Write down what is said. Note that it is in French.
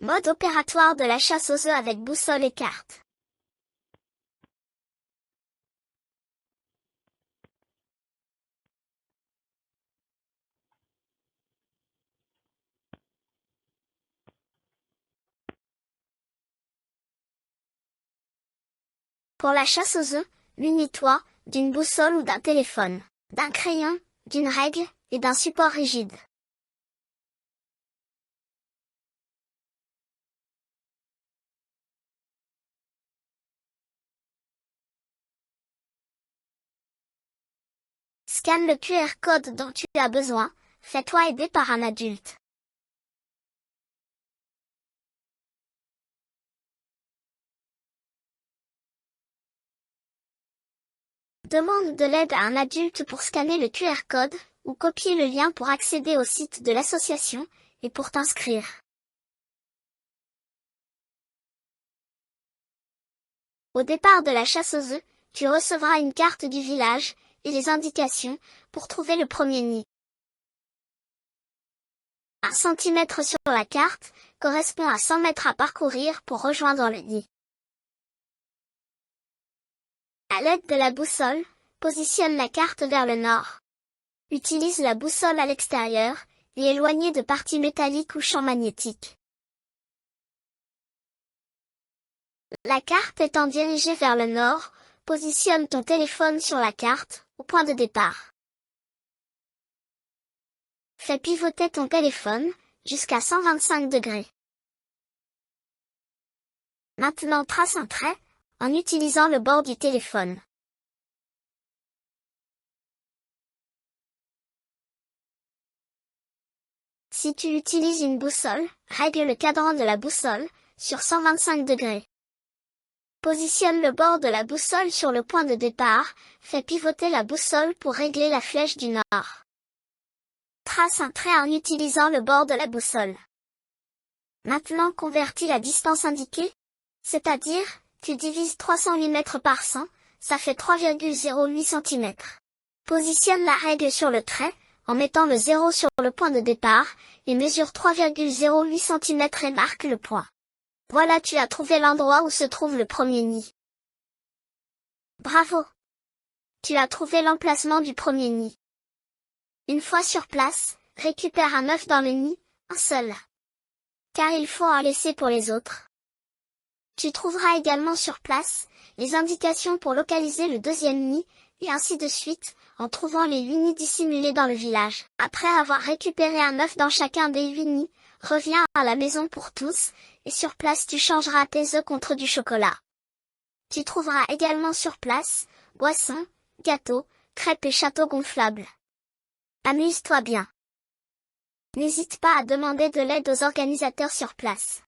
Mode opératoire de la chasse aux œufs avec boussole et carte. Pour la chasse aux œufs, munis-toi d'une boussole ou d'un téléphone, d'un crayon, d'une règle et d'un support rigide. Scanne le QR code dont tu as besoin, fais-toi aider par un adulte. Demande de l'aide à un adulte pour scanner le QR code, ou copier le lien pour accéder au site de l'association, et pour t'inscrire. Au départ de la chasse aux œufs, tu recevras une carte du village, et les indications, pour trouver le premier nid. 1 centimètre sur la carte, correspond à 100 mètres à parcourir pour rejoindre le nid. À l'aide de la boussole, positionne la carte vers le nord. Utilise la boussole à l'extérieur, et éloignée de parties métalliques ou champs magnétiques. La carte étant dirigée vers le nord, positionne ton téléphone sur la carte, au point de départ. Fais pivoter ton téléphone, jusqu'à 125 degrés. Maintenant trace un trait, en utilisant le bord du téléphone. Si tu utilises une boussole, règle le cadran de la boussole, sur 125 degrés. Positionne le bord de la boussole sur le point de départ, fais pivoter la boussole pour régler la flèche du nord. Trace un trait en utilisant le bord de la boussole. Maintenant convertis la distance indiquée, c'est-à-dire, tu divises 308 mètres par 100, ça fait 3,08 cm. Positionne la règle sur le trait, en mettant le 0 sur le point de départ, et mesure 3,08 cm et marque le point. Voilà, tu as trouvé l'endroit où se trouve le premier nid. Bravo! Tu as trouvé l'emplacement du premier nid. Une fois sur place, récupère un œuf dans le nid, un seul. Car il faut en laisser pour les autres. Tu trouveras également sur place, les indications pour localiser le deuxième nid, et ainsi de suite, en trouvant les 8 nids dissimulés dans le village. Après avoir récupéré un œuf dans chacun des 8 nids, reviens à la maison pour tous, et sur place tu changeras tes œufs contre du chocolat. Tu trouveras également sur place, boissons, gâteaux, crêpes et châteaux gonflables. Amuse-toi bien. N'hésite pas à demander de l'aide aux organisateurs sur place.